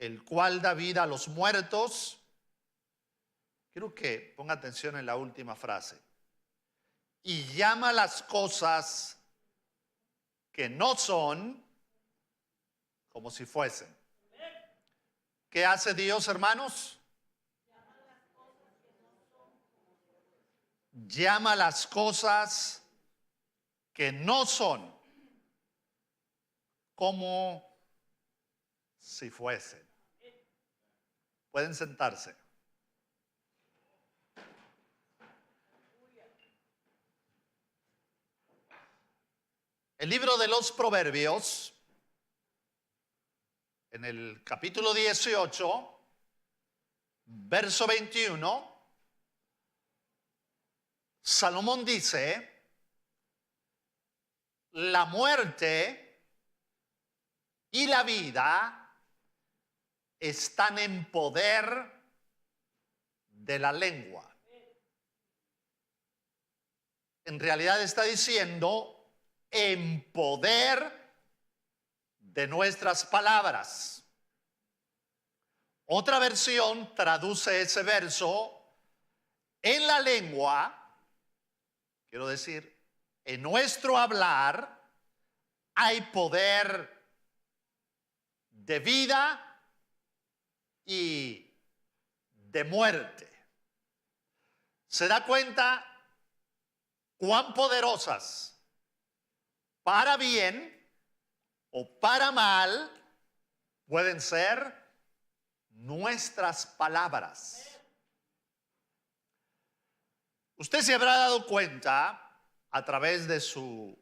el cual da vida a los muertos. Quiero que ponga atención en la última frase. Y llama las cosas que no son como si fuesen. ¿Qué hace Dios, hermanos? Llama las cosas que no son como si fuesen. Pueden sentarse. El libro de los Proverbios, en el capítulo 18, verso 21, Salomón dice: la muerte y la vida están en poder de la lengua. En realidad está diciendo en poder de nuestras palabras. Otra versión traduce ese verso: en la lengua, quiero decir, en nuestro hablar hay poder de vida y de muerte. ¿Se da cuenta cuán poderosas, para bien o para mal, pueden ser nuestras palabras? Usted se habrá dado cuenta a través de su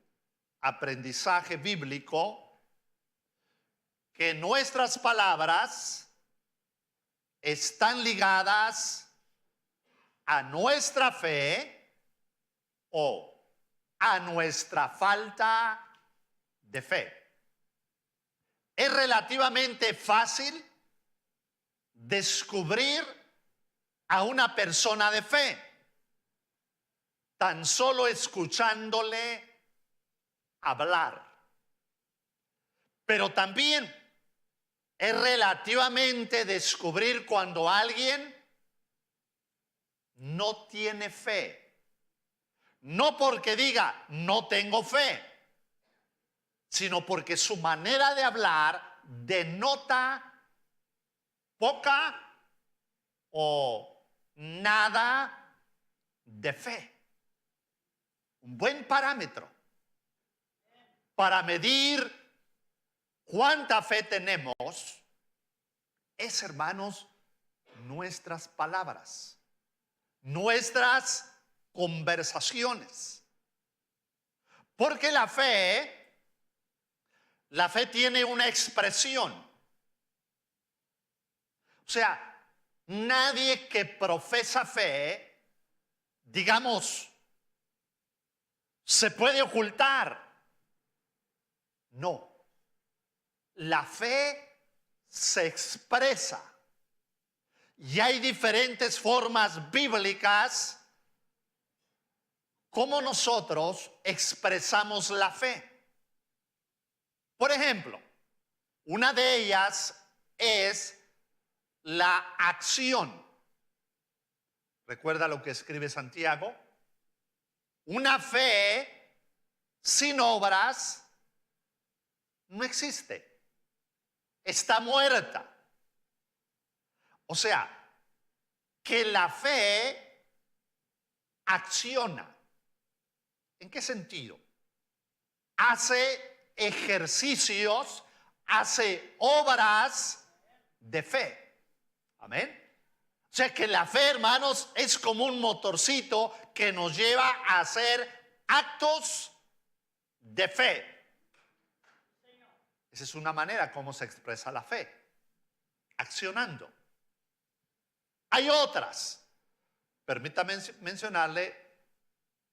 aprendizaje bíblico que nuestras palabras están ligadas a nuestra fe o a nuestra falta de fe. Es relativamente fácil descubrir a una persona de fe tan solo escuchándole hablar. Pero también es relativamente descubrir cuando alguien no tiene fe. No porque diga no tengo fe, sino porque su manera de hablar denota poca o nada de fe. Un buen parámetro para medir cuánta fe tenemos es, hermanos, nuestras palabras, nuestras conversaciones. Porque la fe tiene una expresión. O sea, nadie que profesa fe, digamos, se puede ocultar. No. La fe se expresa. Y hay diferentes formas bíblicas como nosotros expresamos la fe. Por ejemplo, una de ellas es la acción. ¿Recuerda lo que escribe Santiago? Una fe sin obras no existe. Está muerta. O sea, que la fe acciona. ¿En qué sentido? Hace ejercicios, hace obras de fe. Amén. O sea que la fe, hermanos, es como un motorcito que nos lleva a hacer actos de fe. Esa es una manera como se expresa la fe, accionando. Hay otras. Permítame mencionarle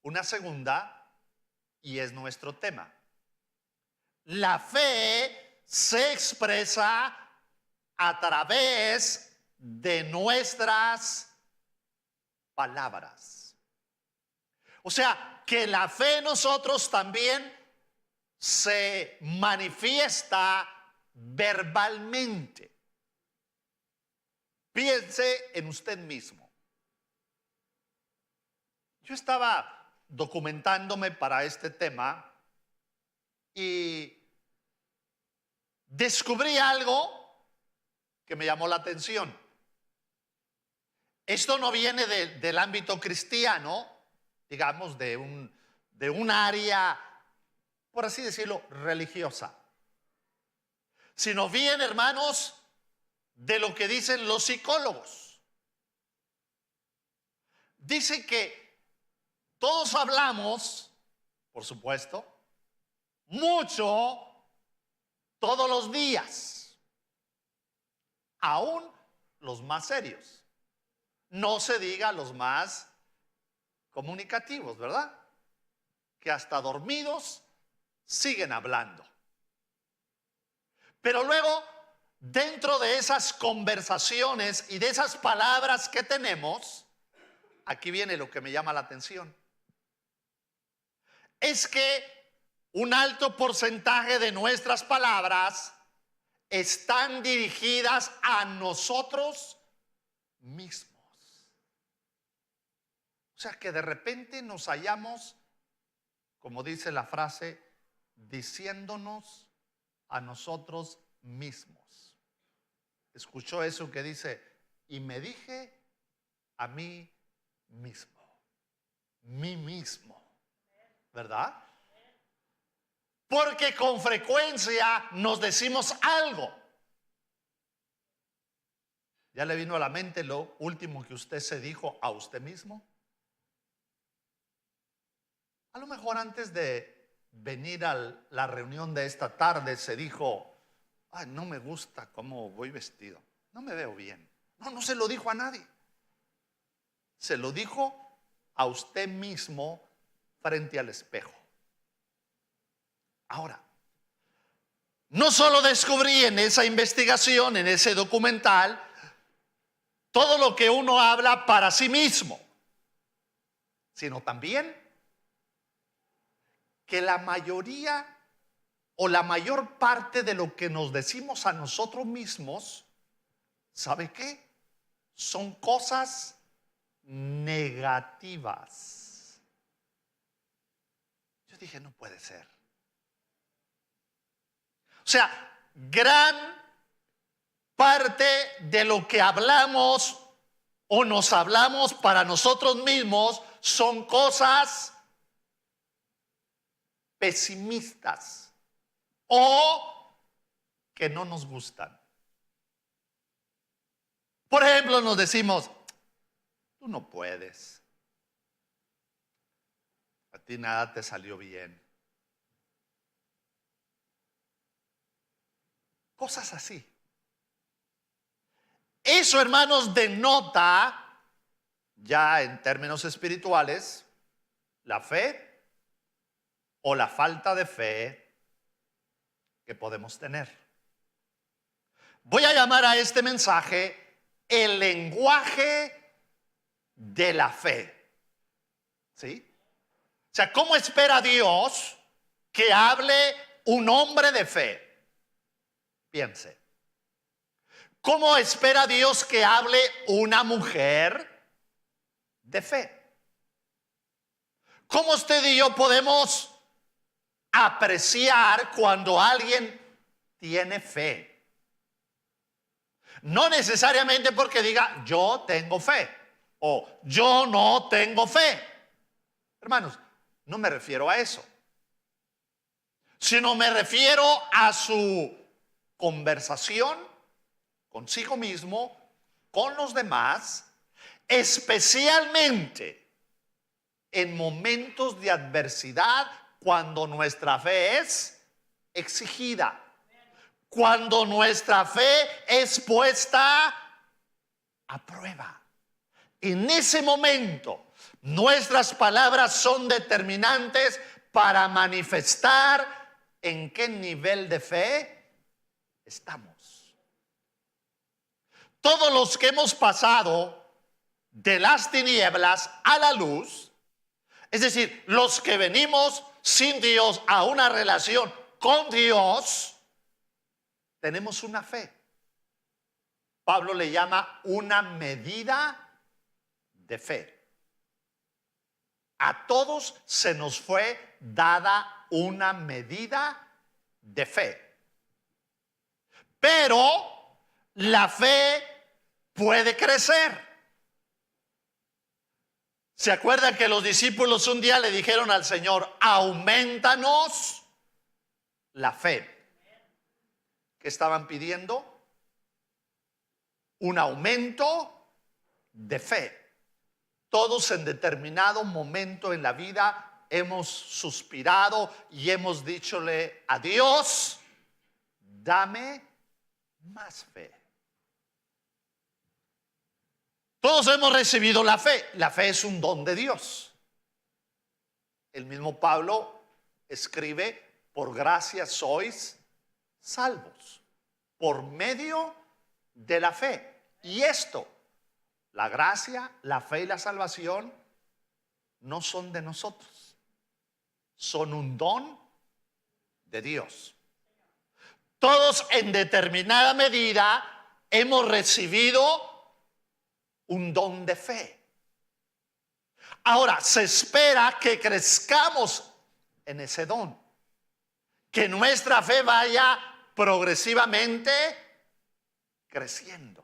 una segunda, y es nuestro tema. La fe se expresa a través de nuestras palabras. O sea, que la fe en nosotros también se manifiesta verbalmente. Piense en usted mismo. Yo estaba documentándome para este tema y descubrí algo que me llamó la atención. Esto no viene del ámbito cristiano, digamos, de un área, por así decirlo, religiosa, sino viene, hermanos, de lo que dicen los psicólogos. Dicen que todos hablamos, por supuesto, mucho, todos los días, aún los más serios. No se diga los más comunicativos, ¿verdad? Que hasta dormidos siguen hablando. Pero luego, dentro de esas conversaciones y de esas palabras que tenemos, aquí viene lo que me llama la atención. Es que un alto porcentaje de nuestras palabras están dirigidas a nosotros mismos. O sea que de repente nos hallamos, como dice la frase, diciéndonos a nosotros mismos. ¿Escuchó eso que dice? Y me dije a mí mismo. Mí mismo. ¿Verdad? Porque con frecuencia nos decimos algo. ¿Ya le vino a la mente lo último que usted se dijo a usted mismo? A lo mejor antes de venir a la reunión de esta tarde se dijo: ay, no me gusta cómo voy vestido, no me veo bien. No se lo dijo a nadie. Se lo dijo a usted mismo frente al espejo. Ahora, no solo descubrí en esa investigación, en ese documental, todo lo que uno habla para sí mismo, sino también que la mayoría o la mayor parte de lo que nos decimos a nosotros mismos, ¿sabe qué? Son cosas negativas. Yo dije, no puede ser. O sea, gran parte de lo que hablamos o nos hablamos para nosotros mismos son cosas pesimistas o que no nos gustan. Por ejemplo, nos decimos: tú no puedes, a ti nada te salió bien. Cosas así. Eso, hermanos, denota, ya en términos espirituales, la fe o la falta de fe que podemos tener. Voy a llamar a este mensaje el lenguaje de la fe. ¿Sí? O sea, ¿cómo espera Dios que hable un hombre de fe? Piense. ¿Cómo espera Dios que hable una mujer de fe? ¿Cómo usted y yo podemos apreciar cuando alguien tiene fe? No necesariamente porque diga yo tengo fe o yo no tengo fe. Hermanos, no me refiero a eso, sino me refiero a su conversación consigo mismo, con los demás, especialmente en momentos de adversidad, cuando nuestra fe es exigida, cuando nuestra fe es puesta a prueba. En ese momento, nuestras palabras son determinantes para manifestar en qué nivel de fe estamos. Todos los que hemos pasado de las tinieblas a la luz, es decir, los que venimos sin Dios a una relación con Dios, tenemos una fe. Pablo le llama una medida de fe. A todos se nos fue dada una medida de fe. Pero la fe puede crecer. ¿Se acuerdan que los discípulos un día le dijeron al Señor, aumentanos la fe? ¿Qué estaban pidiendo? Un aumento de fe. Todos en determinado momento en la vida hemos suspirado y hemos dichole a Dios, dame más fe. Todos hemos recibido la fe. La fe es un don de Dios. El mismo Pablo escribe, por gracia sois salvos, por medio de la fe. Y esto, la gracia, la fe y la salvación, no son de nosotros. Son un don de Dios. Todos en determinada medida hemos recibido un don de fe. Ahora, se espera que crezcamos en ese don, que nuestra fe vaya progresivamente creciendo.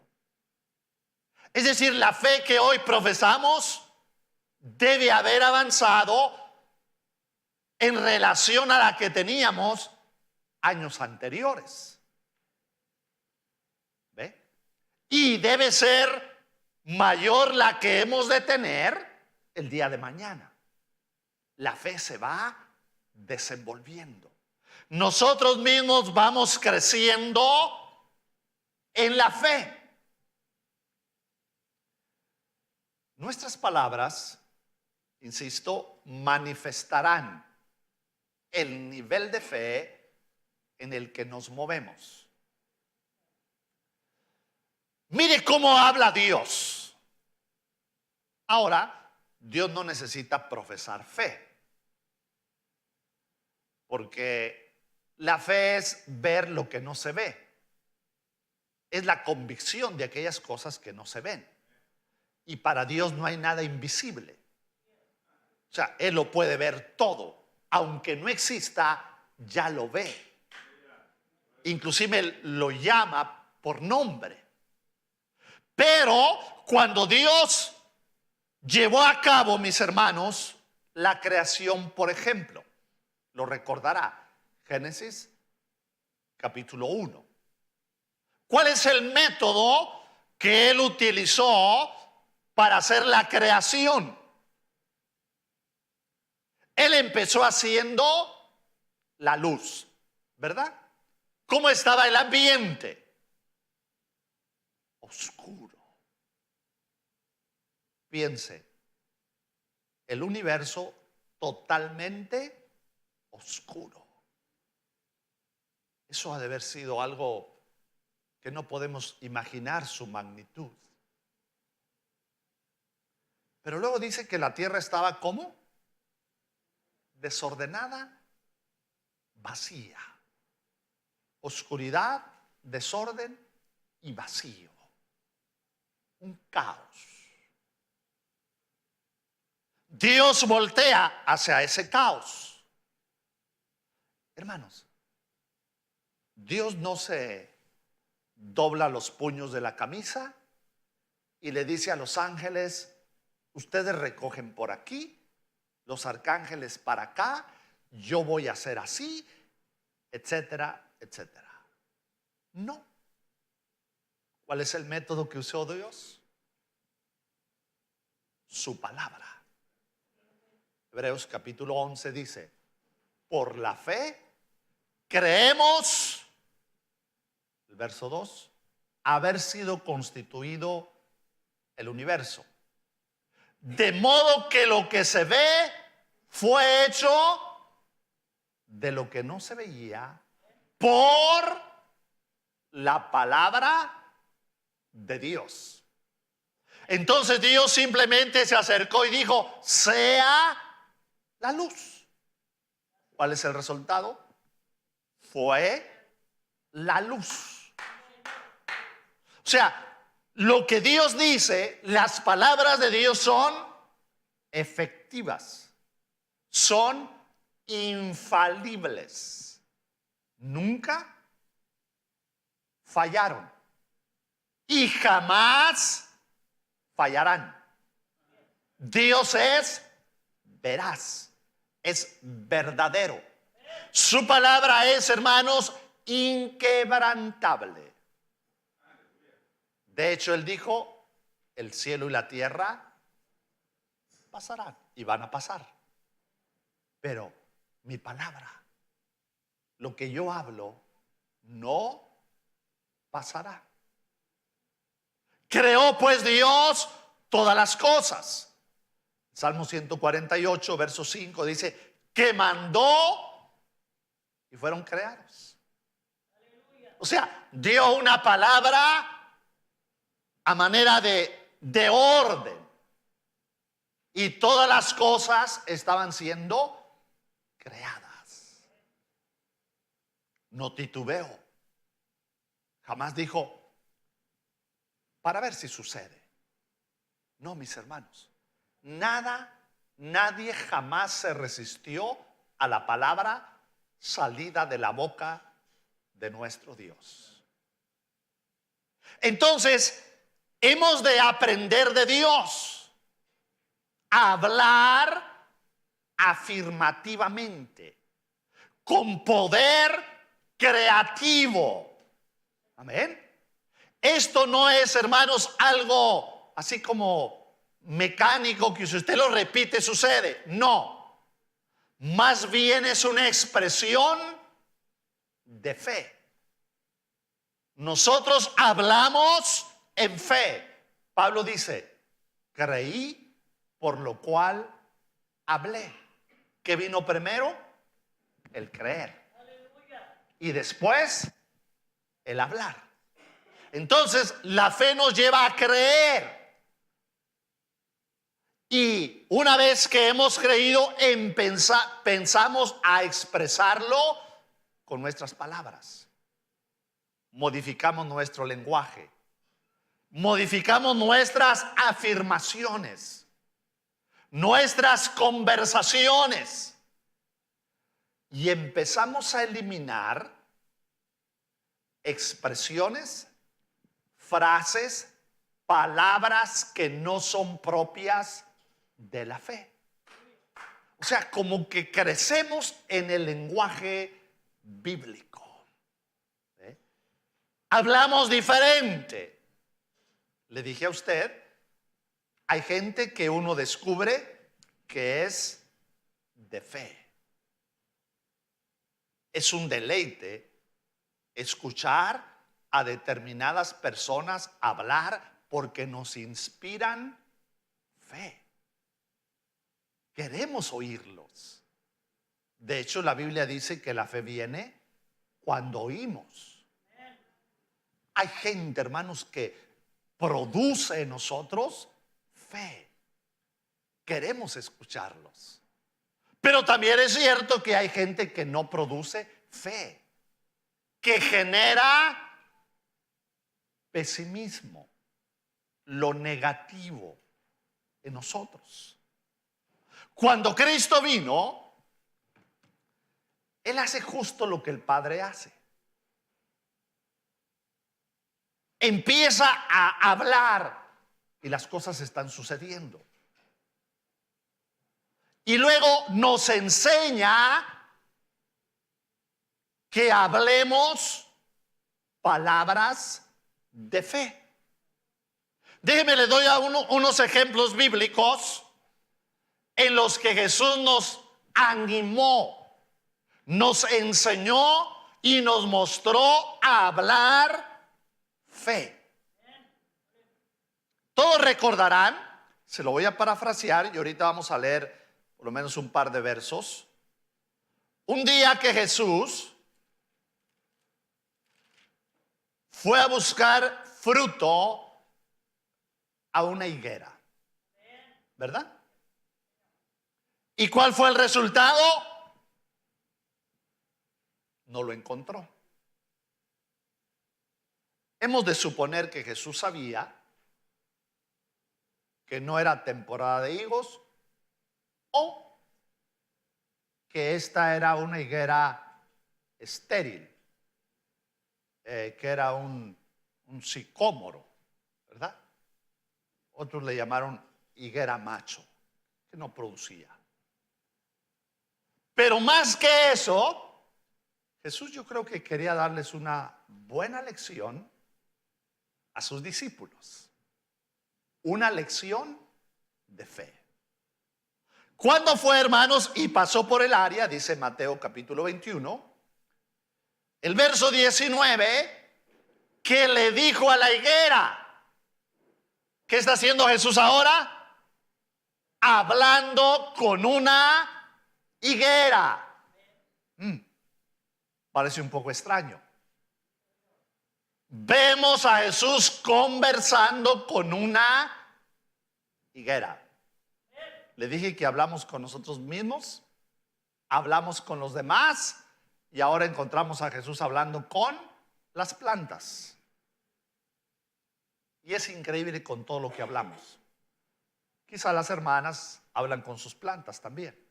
Es decir, la fe que hoy profesamos debe haber avanzado en relación a la que teníamos años anteriores. ¿Ve? Y debe ser mayor la que hemos de tener el día de mañana. La fe se va desenvolviendo. Nosotros mismos vamos creciendo en la fe. Nuestras palabras, insisto, manifestarán el nivel de fe en el que nos movemos. Mire cómo habla Dios. Ahora, Dios no necesita profesar fe, porque la fe es ver lo que no se ve. Es la convicción de aquellas cosas que no se ven. Y para Dios no hay nada invisible. O sea, Él lo puede ver todo. Aunque no exista, ya lo ve. Inclusive lo llama por nombre. Pero cuando Dios llevó a cabo, mis hermanos, la creación, por ejemplo, lo recordará, Génesis capítulo 1. ¿Cuál es el método que Él utilizó para hacer la creación? Él empezó haciendo la luz, ¿verdad? ¿Cómo estaba el ambiente? Oscuro. Piense, el universo totalmente oscuro. Eso ha de haber sido algo que no podemos imaginar su magnitud. Pero luego dice que la tierra estaba ¿cómo? Desordenada, vacía. Oscuridad, desorden y vacío. Un caos. Dios voltea hacia ese caos. Hermanos, Dios no se dobla los puños de la camisa y le dice a los ángeles, ustedes recogen por aquí, los arcángeles para acá, yo voy a hacer así, etcétera, etcétera. No. ¿Cuál es el método que usó Dios? Su palabra. Hebreos capítulo 11 dice, por la fe creemos, el verso 2, haber sido constituido el universo. De modo que lo que se ve fue hecho de lo que no se veía por la palabra de Dios. Entonces Dios simplemente se acercó y dijo, sea la luz. ¿Cuál es el resultado? Fue la luz. O sea, lo que Dios dice, las palabras de Dios son efectivas, son infalibles. Nunca fallaron y jamás fallarán. Dios es veraz, es verdadero. Su palabra es, hermanos, inquebrantable. De hecho, Él dijo, el cielo y la tierra pasarán y van a pasar. Pero mi palabra, lo que yo hablo, no pasará. Creó pues Dios todas las cosas. Salmo 148, verso 5 dice, que mandó y fueron creados. O sea, dio una palabra a manera de orden. Y todas las cosas estaban siendo creadas. No titubeó. Jamás dijo, para ver si sucede. No, mis hermanos. Nadie jamás se resistió a la palabra salida de la boca de nuestro Dios. Entonces, hemos de aprender de Dios a hablar afirmativamente, con poder creativo. Amén. Esto no es, hermanos, algo así como mecánico que si usted lo repite sucede. No. Más bien es una expresión de fe. Nosotros hablamos en fe. Pablo dice, creí, por lo cual hablé. ¿Qué vino primero? El creer. Y después, el hablar. Entonces, la fe nos lleva a creer. Y una vez que hemos creído, pensamos a expresarlo con nuestras palabras. Modificamos nuestro lenguaje. Modificamos nuestras afirmaciones. Nuestras conversaciones. Y empezamos a eliminar expresiones, frases, palabras que no son propias de la fe. O sea, como que crecemos en el lenguaje bíblico. Hablamos diferente. Le dije a usted, hay gente que uno descubre que es de fe. Es un deleite escuchar a determinadas personas hablar porque nos inspiran fe. Queremos oírlos. De hecho, la Biblia dice que la fe viene cuando oímos. Hay gente, hermanos, que produce en nosotros fe. Queremos escucharlos. Pero también es cierto que hay gente que no produce fe, que genera pesimismo, lo negativo en nosotros. Cuando Cristo vino, Él hace justo lo que el Padre hace. Empieza a hablar y las cosas están sucediendo. Y luego nos enseña que hablemos palabras de fe. Déjeme, le doy a unos ejemplos bíblicos en los que Jesús nos animó, nos enseñó y nos mostró a hablar fe. Todos recordarán, se lo voy a parafrasear y ahorita vamos a leer por lo menos un par de versos. Un día que Jesús fue a buscar fruto a una higuera, ¿verdad? ¿Y cuál fue el resultado? No lo encontró. Hemos de suponer que Jesús sabía que no era temporada de higos o que esta era una higuera estéril, que era un sicómoro, ¿verdad? Otros le llamaron higuera macho, que no producía. Pero más que eso, Jesús yo creo que quería darles una buena lección a sus discípulos. Una lección de fe. ¿Cuándo fue, hermanos? Y pasó por el área, dice Mateo capítulo 21, el verso 19, que le dijo a la higuera. ¿Qué está haciendo Jesús ahora? Hablando con una higuera. Parece un poco extraño. Vemos a Jesús conversando con una higuera. Le dije que hablamos con nosotros mismos, hablamos con los demás y ahora encontramos a Jesús hablando con las plantas. Y es increíble con todo lo que hablamos. Quizá las hermanas hablan con sus plantas también.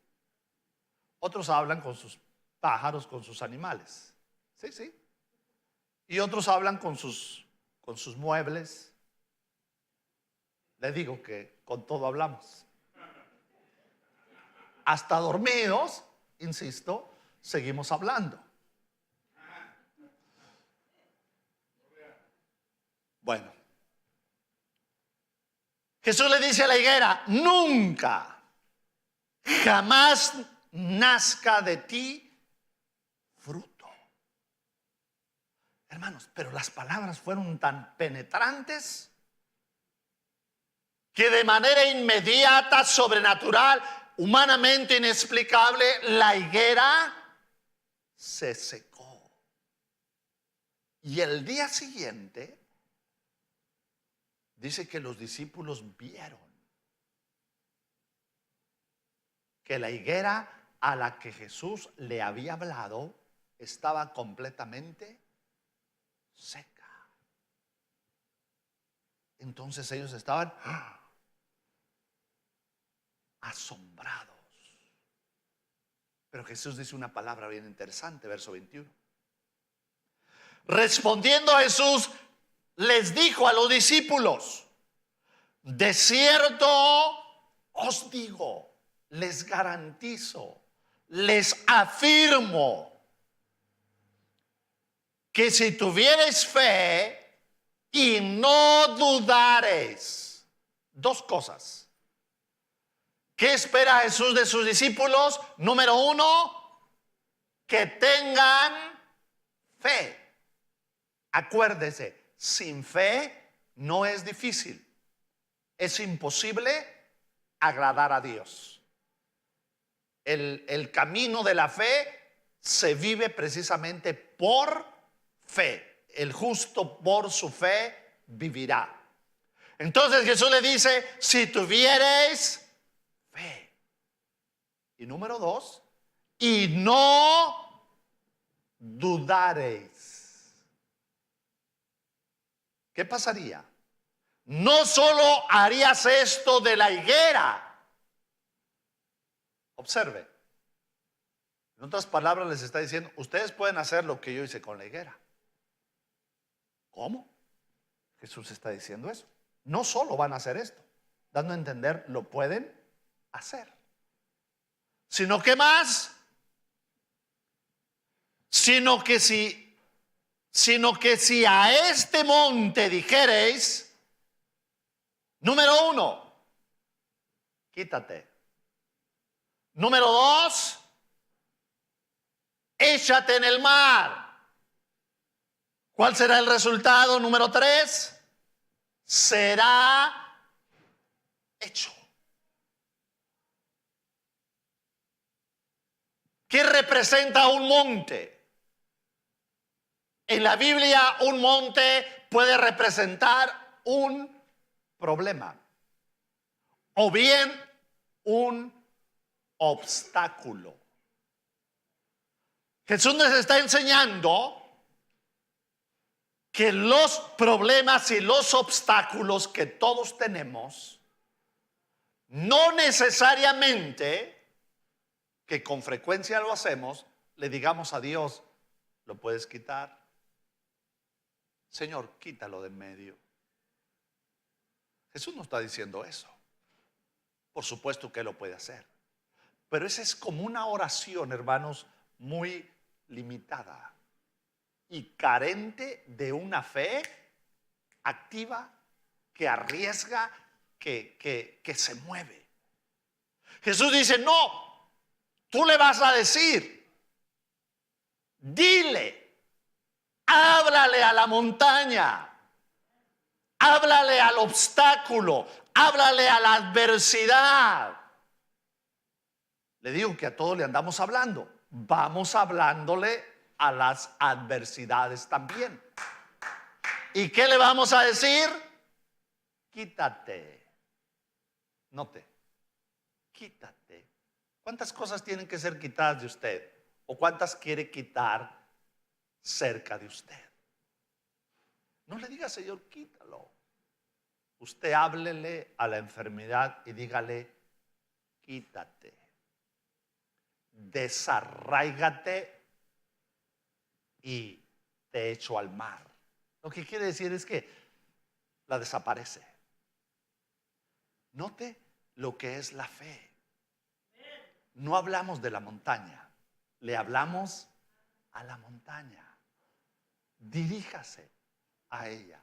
Otros hablan con sus pájaros, con sus animales. Sí, sí. Y otros hablan con sus muebles. Les digo que con todo hablamos. Hasta dormidos, insisto, seguimos hablando. Bueno, Jesús le dice a la higuera: nunca, jamás nazca de ti fruto. Hermanos, pero las palabras fueron tan penetrantes que de manera inmediata, sobrenatural, humanamente inexplicable, la higuera se secó. Y el día siguiente dice que los discípulos vieron que la higuera a la que Jesús le había hablado estaba completamente seca. Entonces ellos estaban asombrados. Pero Jesús dice una palabra bien interesante, verso 21. Respondiendo Jesús, les dijo a los discípulos: de cierto os digo, les garantizo, les afirmo, que si tuviereis fe y no dudareis. Dos cosas. ¿Qué espera Jesús de sus discípulos? Número uno, que tengan fe. Acuérdese, sin fe no es difícil. Es imposible agradar a Dios. El camino de la fe se vive precisamente por fe. El justo por su fe vivirá. Entonces Jesús le dice: si tuviereis fe. Y número dos, y no dudareis. ¿Qué pasaría? No solo harías esto de la higuera. Observe. En otras palabras les está diciendo: ustedes pueden hacer lo que yo hice con la higuera. ¿Cómo? Jesús está diciendo eso. No solo van a hacer esto, dando a entender lo pueden hacer, sino que más, sino que si a este monte dijereis, número uno, quítate. Número dos, échate en el mar. ¿Cuál será el resultado? Número tres, será hecho. ¿Qué representa un monte? En la Biblia, un monte puede representar un problema o bien un obstáculo. Jesús nos está enseñando que los problemas y los obstáculos que todos tenemos no necesariamente que con frecuencia lo hacemos, le digamos a Dios, ¿lo puedes quitar? Señor, quítalo de en medio. Jesús no está diciendo eso. Por supuesto que lo puede hacer. Pero esa es como una oración, hermanos, muy limitada y carente de una fe activa que arriesga, que se mueve. Jesús dice, no, tú le vas a decir, dile, háblale a la montaña, háblale al obstáculo, háblale a la adversidad. Le digo que a todos le andamos hablando. Vamos hablándole a las adversidades también. ¿Y qué le vamos a decir? Quítate. Note, quítate. ¿Cuántas cosas tienen que ser quitadas de usted? ¿O cuántas quiere quitar cerca de usted? No le diga, Señor, quítalo. Usted háblele a la enfermedad y dígale, quítate. Desarráigate y te echo al mar. Lo que quiere decir es que la desaparece. Note lo que es la fe. No hablamos de la montaña, le hablamos a la montaña. Diríjase a ella,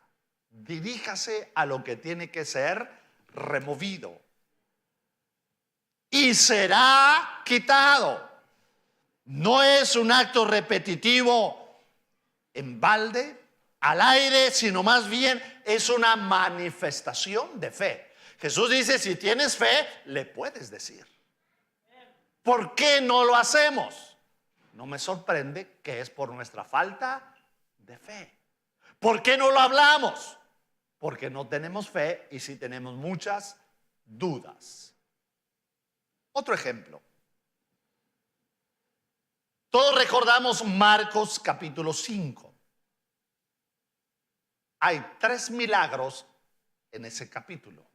diríjase a lo que tiene que ser removido y será quitado. No es un acto repetitivo en balde, al aire, sino más bien es una manifestación de fe. Jesús dice, si tienes fe, le puedes decir. ¿Por qué no lo hacemos? No me sorprende que es por nuestra falta de fe. ¿Por qué no lo hablamos? Porque no tenemos fe y sí tenemos muchas dudas. Otro ejemplo. Todos recordamos Marcos capítulo 5. Hay 3 milagros en ese capítulo.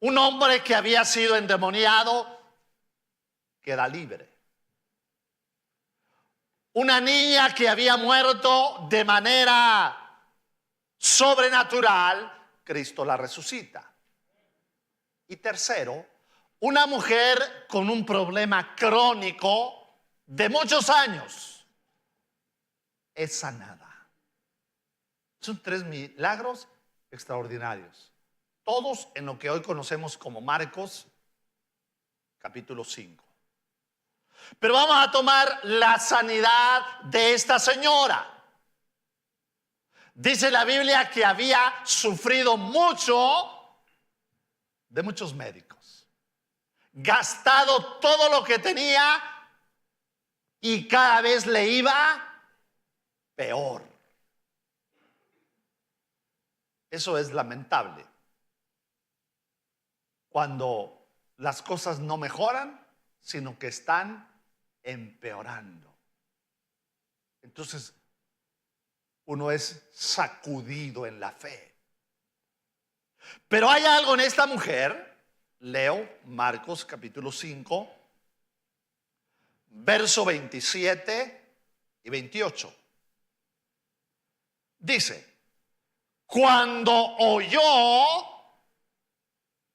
Un hombre que había sido endemoniado queda libre. Una niña que había muerto de manera sobrenatural, Cristo la resucita. Y tercero, una mujer con un problema crónico de muchos años es sanada. Son 3 milagros extraordinarios, todos en lo que hoy conocemos como Marcos capítulo 5. Pero vamos a tomar la sanidad de esta señora. Dice la Biblia que había sufrido mucho de muchos médicos, gastado todo lo que tenía y cada vez le iba peor. Eso es lamentable. Cuando las cosas no mejoran, sino que están empeorando. Entonces, uno es sacudido en la fe. Pero hay algo en esta mujer. Leo Marcos capítulo 5, verso 27 y 28. Dice, cuando oyó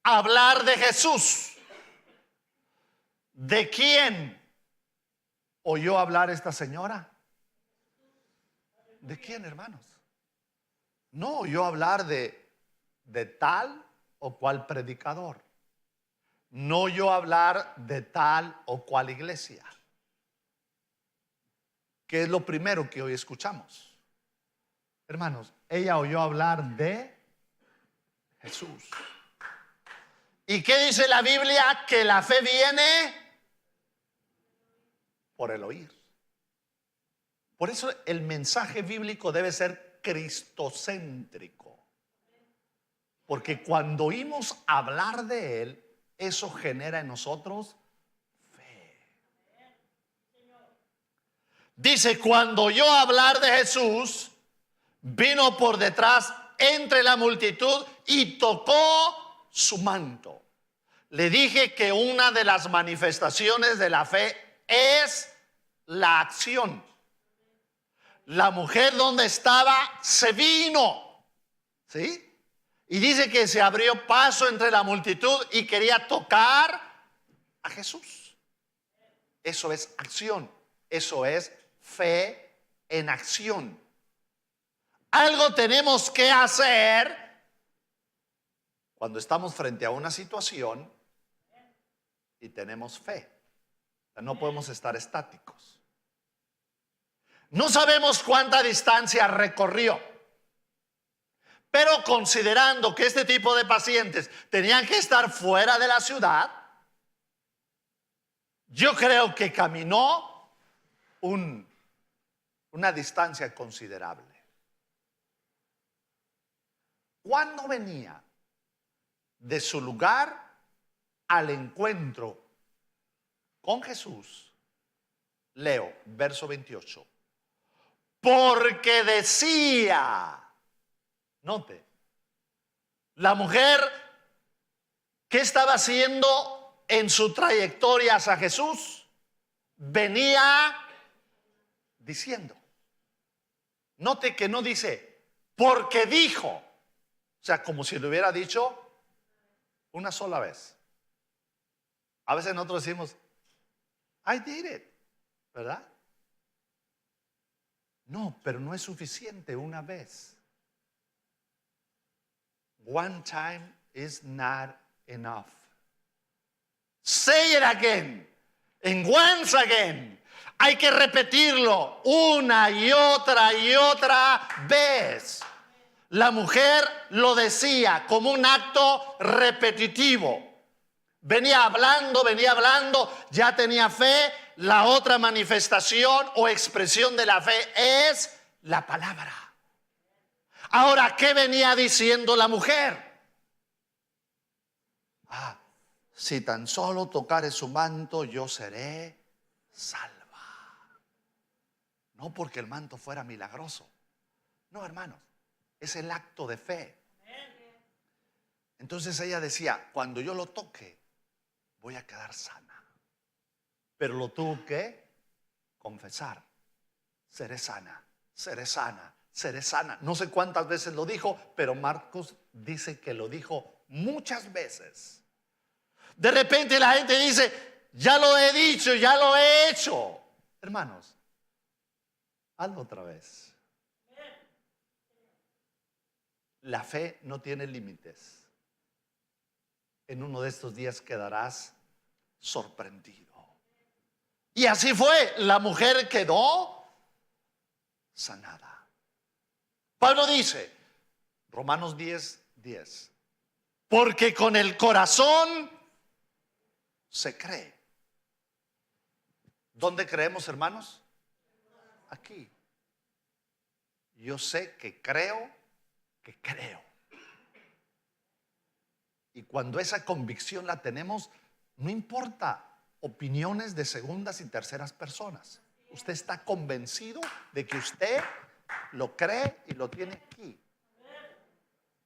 hablar de Jesús, ¿de quién oyó hablar esta señora? ¿De quién, hermanos? No oyó hablar de tal o cual predicador. No oyó hablar de tal o cual iglesia. ¿Qué es lo primero que hoy escuchamos? Hermanos, ella oyó hablar de Jesús. ¿Y qué dice la Biblia? Que la fe viene por el oír. Por eso el mensaje bíblico debe ser cristocéntrico. Porque cuando oímos hablar de Él, eso genera en nosotros fe. Dice, cuando oyó hablar de Jesús, vino por detrás entre la multitud y tocó su manto. Le dije que una de las manifestaciones de la fe es la acción. La mujer donde estaba se vino, ¿sí? Y dice que se abrió paso entre la multitud y quería tocar a Jesús. Eso es acción. Eso es fe en acción. Algo tenemos que hacer cuando estamos frente a una situación y tenemos fe. No podemos estar estáticos. No sabemos cuánta distancia recorrió, pero considerando que este tipo de pacientes tenían que estar fuera de la ciudad, yo creo que caminó una distancia considerable. Cuando venía de su lugar al encuentro con Jesús, leo verso 28. Porque decía, note, la mujer, ¿qué estaba haciendo en su trayectoria hacia Jesús? Venía diciendo. Note que no dice, porque dijo. O sea, como si lo hubiera dicho una sola vez. A veces nosotros decimos, I did it, ¿verdad? No, pero no es suficiente una vez. One time is not enough. Say it again. And once again. Hay que repetirlo una y otra vez. La mujer lo decía como un acto repetitivo. Venía hablando, ya tenía fe. La otra manifestación o expresión de la fe es la palabra. Ahora, ¿qué venía diciendo la mujer? Si tan solo tocare su manto, yo seré salva. No porque el manto fuera milagroso. No, hermanos, es el acto de fe. Entonces ella decía, cuando yo lo toque, voy a quedar sana. Pero lo tuvo que confesar. Seré sana, seré sana, seré sana. No sé cuántas veces lo dijo, pero Marcos dice que lo dijo muchas veces. De repente la gente dice, ya lo he dicho, ya lo he hecho. Hermanos, hazlo otra vez. La fe no tiene límites. En uno de estos días quedarás sorprendido. Y así fue, la mujer quedó sanada. Pablo dice, Romanos 10:10, porque con el corazón se cree. ¿Dónde creemos, hermanos? Aquí. Yo sé que creo que creo. Y cuando esa convicción la tenemos, no importa opiniones de segundas y terceras personas. Usted está convencido de que usted lo cree y lo tiene aquí.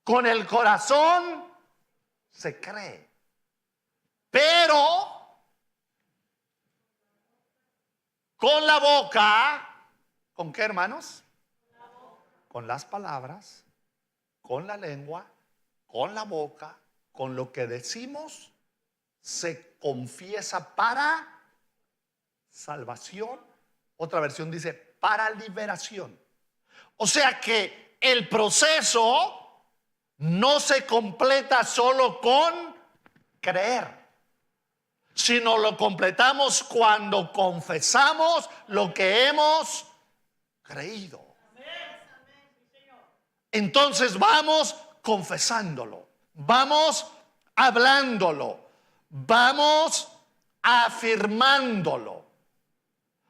Con el corazón se cree. Pero con la boca, ¿con qué, hermanos? Con las palabras, con la lengua, con la boca, con lo que decimos, se confiesa para salvación. Otra versión dice para liberación. O sea que el proceso no se completa solo con creer, sino lo completamos cuando confesamos lo que hemos creído. Entonces vamos confesándolo, vamos hablándolo, vamos afirmándolo.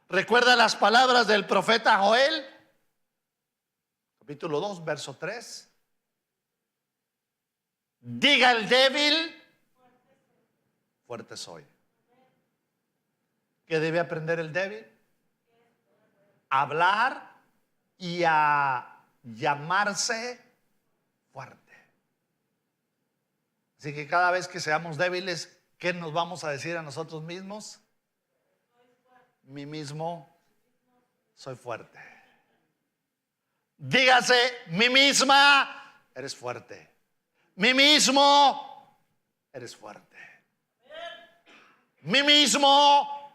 ¿Recuerda las palabras del profeta Joel? Capítulo 2, verso 3. Diga el débil, fuerte soy. ¿Qué debe aprender el débil? A hablar y a llamarse fuerte. Así que cada vez que seamos débiles, ¿qué nos vamos a decir a nosotros mismos? Mí mismo soy fuerte. Dígase, mí misma, eres fuerte. Mí mismo, eres fuerte. Mí mismo,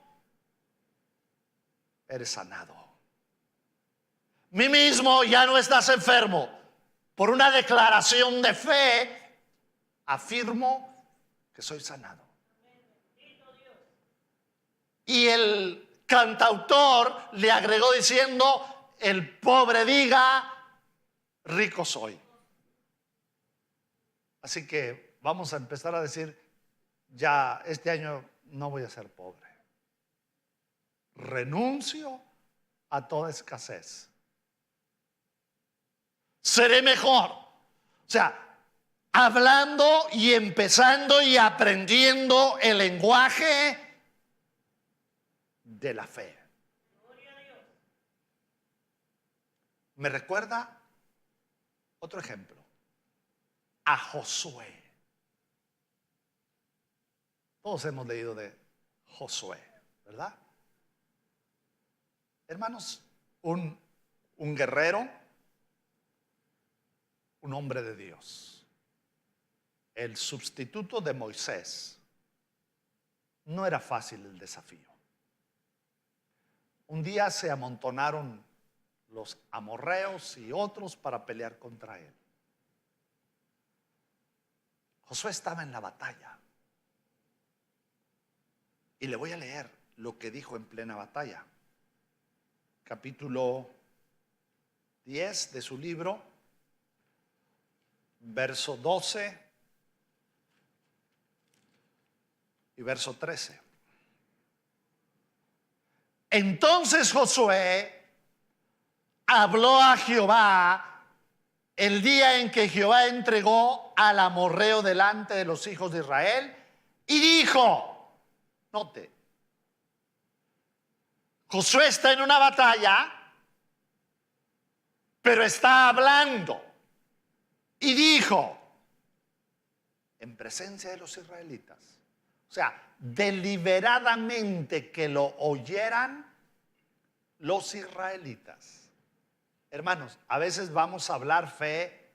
eres sanado. Mí mismo, ya no estás enfermo. Por una declaración de fe, afirmo que soy sanado. Y el cantautor le agregó diciendo, el pobre diga, rico soy. Así que vamos a empezar a decir, ya este año no voy a ser pobre. Renuncio a toda escasez. Seré mejor. O sea, hablando y empezando y aprendiendo el lenguaje de la fe. Me recuerda otro ejemplo, a Josué. Todos hemos leído de Josué, ¿verdad? Hermanos, un guerrero, un hombre de Dios, el sustituto de Moisés. No era fácil el desafío. Un día se amontonaron los amorreos y otros para pelear contra él. Josué estaba en la batalla. Y le voy a leer lo que dijo en plena batalla. Capítulo 10 de su libro, verso 12 y verso 13. Entonces Josué habló a Jehová el día en que Jehová entregó al amorreo delante de los hijos de Israel y dijo, note, Josué está en una batalla, pero está hablando y dijo, en presencia de los israelitas, o sea, deliberadamente que lo oyeran los israelitas. Hermanos, a veces vamos a hablar fe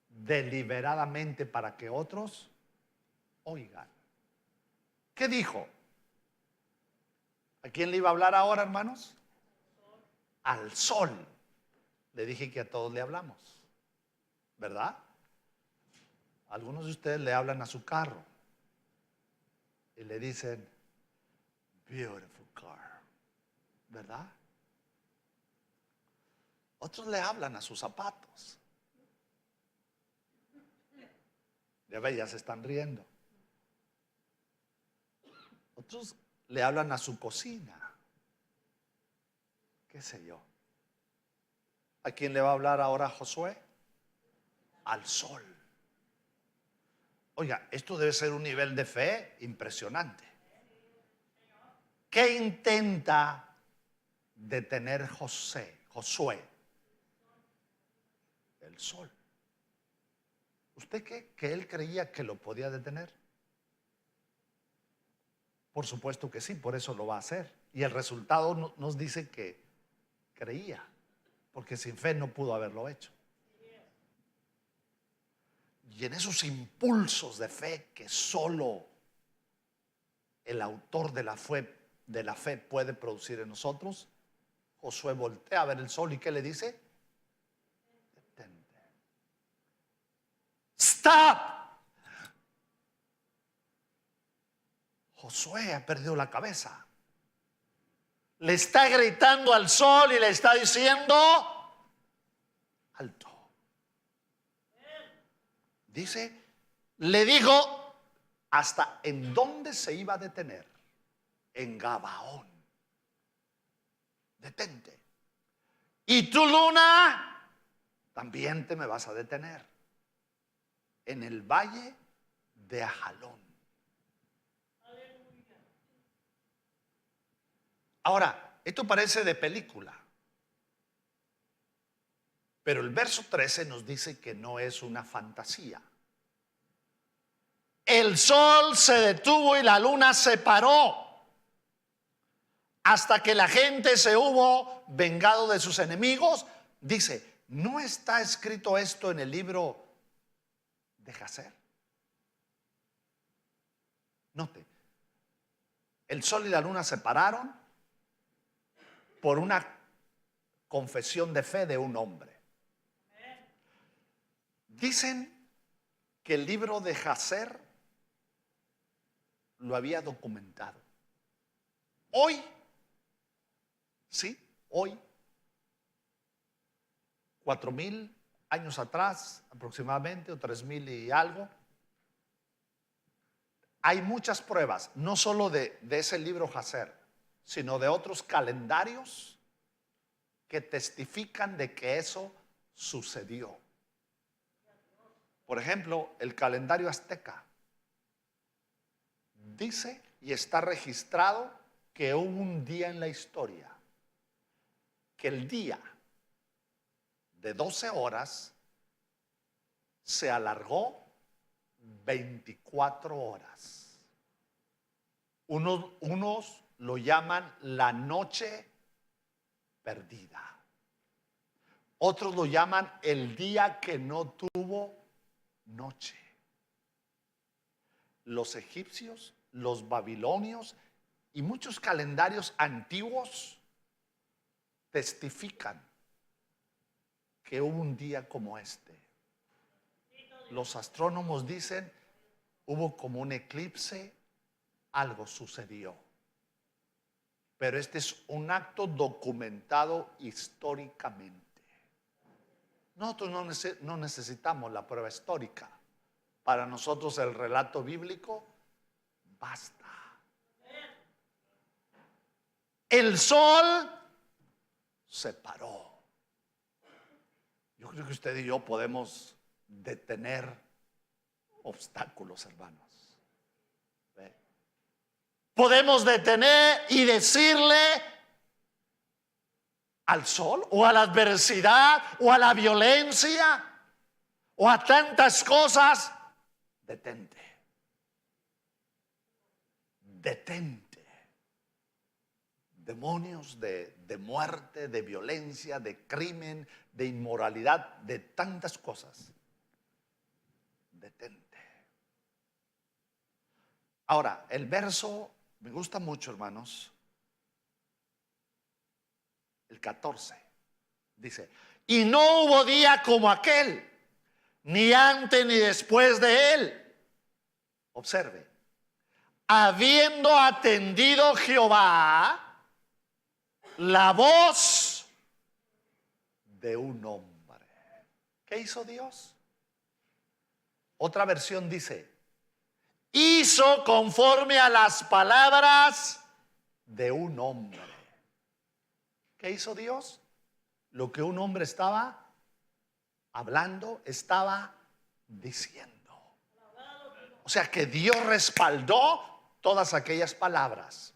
deliberadamente para que otros oigan. ¿Qué dijo? ¿A quién le iba a hablar ahora, hermanos? Al sol. Le dije que a todos le hablamos, ¿verdad? Algunos de ustedes le hablan a su carro y le dicen, beautiful car, ¿verdad? Otros le hablan a sus zapatos. Ya ve, ya se están riendo. Otros le hablan a su cocina. ¿Qué sé yo? ¿A quién le va a hablar ahora Josué? Al sol. Oiga, esto debe ser un nivel de fe impresionante. ¿Qué intenta detener Josué? El sol. ¿Usted qué? ¿Que él creía que lo podía detener? Por supuesto que sí, por eso lo va a hacer. Y el resultado nos dice que creía, porque sin fe no pudo haberlo hecho. Y en esos impulsos de fe que solo el autor de la fe puede producir en nosotros, Josué voltea a ver el sol y ¿qué le dice? Detente. Stop. Josué ha perdido la cabeza. Le está gritando al sol y le está diciendo, alto. Dice, le dijo hasta en dónde se iba a detener. En Gabaón. Detente. Y tu luna también te me vas a detener. En el valle de Ajalón. Ahora, esto parece de película, pero el verso 13 nos dice que no es una fantasía. El sol se detuvo y la luna se paró hasta que la gente se hubo vengado de sus enemigos. Dice, ¿no está escrito esto en el libro de Jacer? Note, el sol y la luna se pararon por una confesión de fe de un hombre. Dicen que el libro de Jacer lo había documentado. Hoy, sí, hoy, 4,000 años atrás aproximadamente, o 3,000 y algo, hay muchas pruebas, no solo de ese libro Jacer, sino de otros calendarios que testifican de que eso sucedió. Por ejemplo, el calendario azteca dice y está registrado que hubo un día en la historia que el día de 12 horas se alargó 24 horas. Unos lo llaman la noche perdida. Otros lo llaman el día que no tuvo noche. Los egipcios, los babilonios y muchos calendarios antiguos testifican que hubo un día como este. Los astrónomos dicen, hubo como un eclipse, algo sucedió. Pero este es un acto documentado históricamente. Nosotros no necesitamos la prueba histórica. Para nosotros el relato bíblico basta. El sol se paró. Yo creo que usted y yo podemos detener obstáculos, hermanos. Podemos detener y decirle al sol o a la adversidad o a la violencia o a tantas cosas, detente. Detente. Demonios de muerte, de violencia, de crimen, de inmoralidad, de tantas cosas. Detente. Ahora, el verso me gusta mucho, hermanos. El 14 dice, y no hubo día como aquel, ni antes ni después de él. Observe, habiendo atendido Jehová la voz de un hombre. ¿Qué hizo Dios? Otra versión dice, hizo conforme a las palabras de un hombre. ¿Qué hizo Dios? Lo que un hombre estaba hablando, estaba diciendo. O sea que Dios respaldó todas aquellas palabras.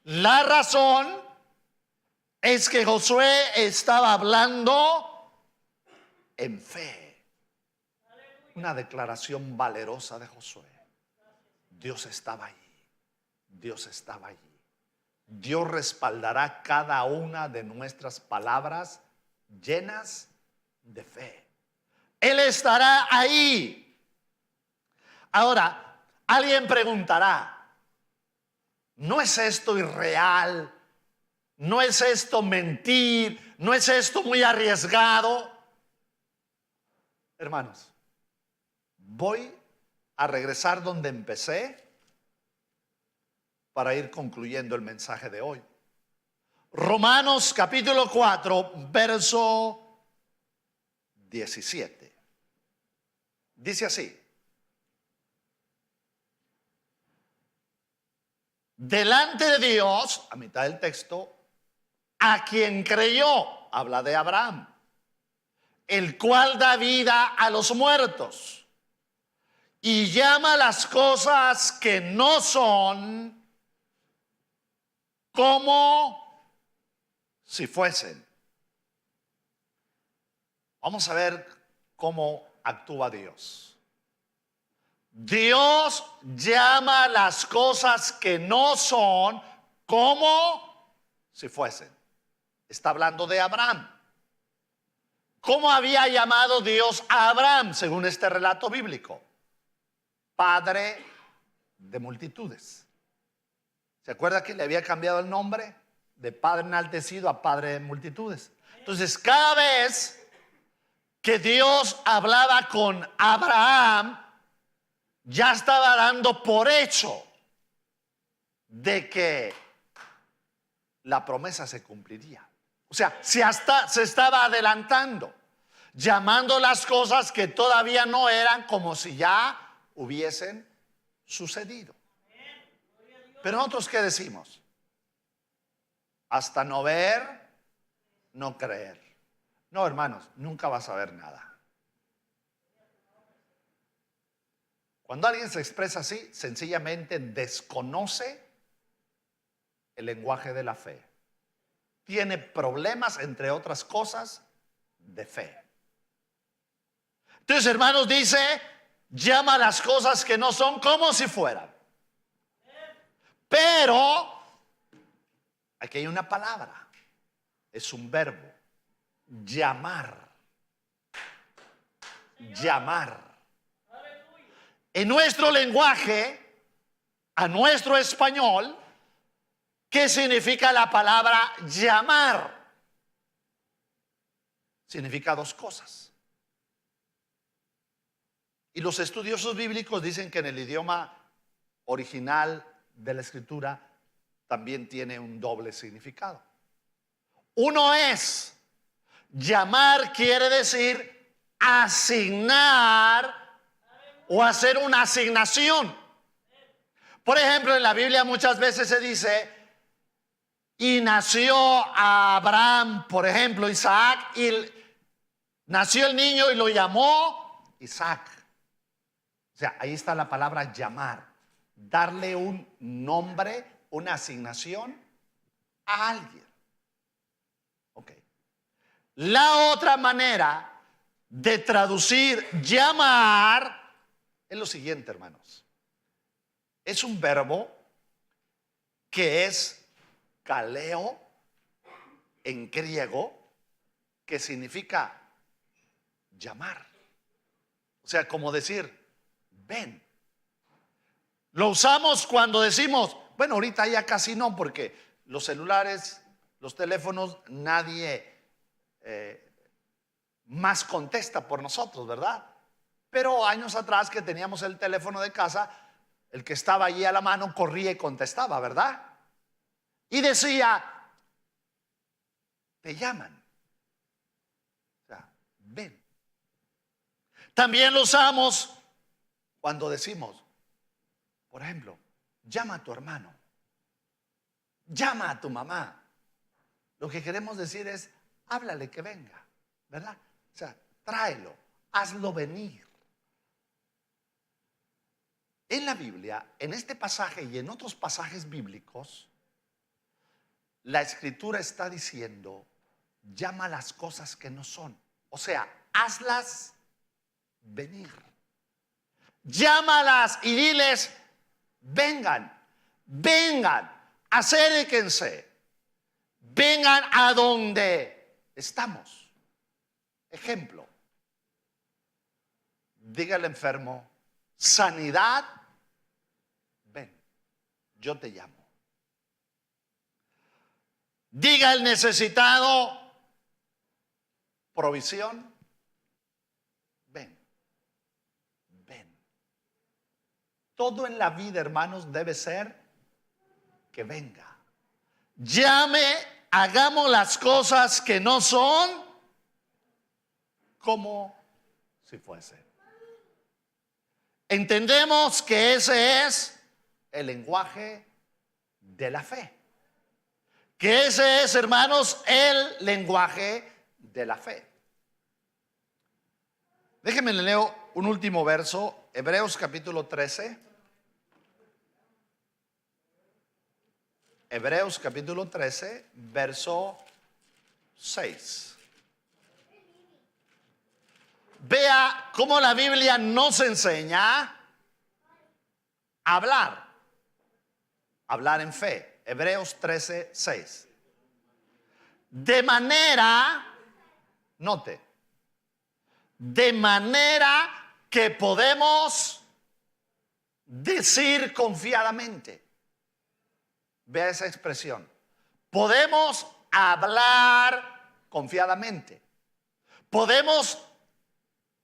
La razón es que Josué estaba hablando en fe. Una declaración valerosa de Josué. Dios estaba allí. Dios estaba allí. Dios respaldará cada una de nuestras palabras llenas de fe. Él estará ahí. Ahora, alguien preguntará, ¿no es esto irreal? ¿No es esto mentir? ¿No es esto muy arriesgado? Hermanos, voy a regresar donde empecé para ir concluyendo el mensaje de hoy. Romanos capítulo 4, verso 17. Dice así. Delante de Dios, a mitad del texto, a quien creyó, habla de Abraham, el cual da vida a los muertos y llama las cosas que no son como si fuesen. Vamos a ver cómo actúa Dios. Dios llama las cosas que no son como si fuesen. Está hablando de Abraham. ¿Cómo había llamado Dios a Abraham según este relato bíblico? Padre de multitudes. ¿Se acuerda que le había cambiado el nombre? De padre enaltecido a padre de multitudes. Entonces, cada vez que Dios hablaba con Abraham, ya estaba dando por hecho de que la promesa se cumpliría. O sea, se estaba adelantando, llamando las cosas que todavía no eran como si ya hubiesen sucedido. Pero nosotros, ¿qué decimos? Hasta no ver, no creer. No, hermanos, nunca vas a ver nada. Cuando alguien se expresa así, sencillamente desconoce el lenguaje de la fe. Tiene problemas, entre otras cosas, de fe. Entonces, hermanos, dice, llama las cosas que no son como si fueran. Pero aquí hay una palabra, es un verbo, llamar. Llamar. En nuestro lenguaje, a nuestro español, ¿qué significa la palabra llamar? Significa dos cosas. Y los estudiosos bíblicos dicen que en el idioma original de la escritura también tiene un doble significado. Uno es, llamar quiere decir asignar o hacer una asignación. Por ejemplo, en la Biblia muchas veces se dice, y nació a Abraham, por ejemplo, Isaac, y nació el niño y lo llamó Isaac. O sea, ahí está la palabra llamar, darle un nombre, una asignación a alguien. Ok. La otra manera de traducir llamar es lo siguiente, hermanos. Es un verbo que es kaleo en griego, que significa llamar. O sea, como decir, ven. Lo usamos cuando decimos, bueno, ahorita ya casi no, porque los celulares, los teléfonos, nadie más contesta por nosotros, ¿verdad? Pero años atrás que teníamos el teléfono de casa, el que estaba allí a la mano corría y contestaba, ¿verdad? Y decía, te llaman. O sea, ven. También lo usamos cuando decimos, por ejemplo, llama a tu hermano, llama a tu mamá. Lo que queremos decir es, háblale que venga, ¿verdad? O sea, tráelo, hazlo venir. En la Biblia, en este pasaje y en otros pasajes bíblicos, la escritura está diciendo, llama las cosas que no son. O sea, hazlas venir. Llámalas y diles, vengan, vengan, acérquense, vengan a donde estamos. Ejemplo, diga al enfermo, sanidad, ven, yo te llamo. Diga al necesitado, provisión, ven, ven. Todo en la vida, hermanos, debe ser que venga. Llame, hagamos las cosas que no son como si fuesen. Entendemos que ese es el lenguaje de la fe. Que ese es, hermanos, el lenguaje de la fe. Déjenme le leo un último verso, Hebreos capítulo 13. Hebreos capítulo 13, verso 6. Vea cómo la Biblia nos enseña hablar. Hablar en fe. Hebreos 13:6. De manera, note, de manera que podemos decir confiadamente. Vea esa expresión. Podemos hablar confiadamente. Podemos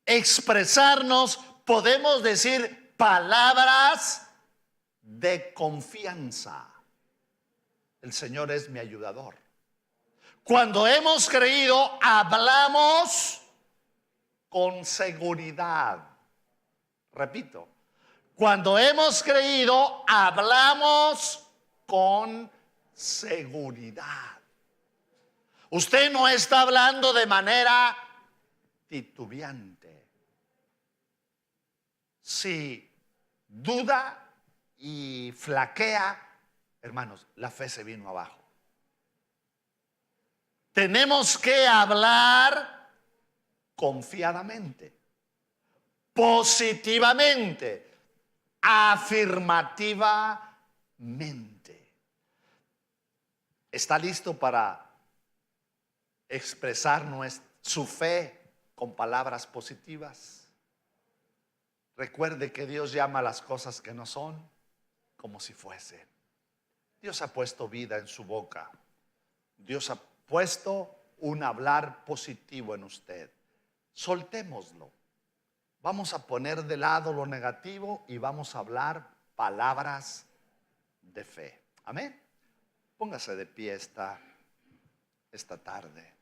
expresarnos, podemos decir palabras de confianza. El Señor es mi ayudador. Cuando hemos creído, hablamos con seguridad. Repito, cuando hemos creído, hablamos con seguridad. Usted no está hablando de manera titubeante. Si duda y flaquea, hermanos, la fe se vino abajo. Tenemos que hablar confiadamente, positivamente, afirmativamente. ¿Está listo para expresar su fe con palabras positivas? Recuerde que Dios llama a las cosas que no son como si fuesen. Dios ha puesto vida en su boca. Dios ha puesto un hablar positivo en usted. Soltémoslo. Vamos a poner de lado lo negativo y vamos a hablar palabras de fe. Amén. Póngase de pie esta tarde.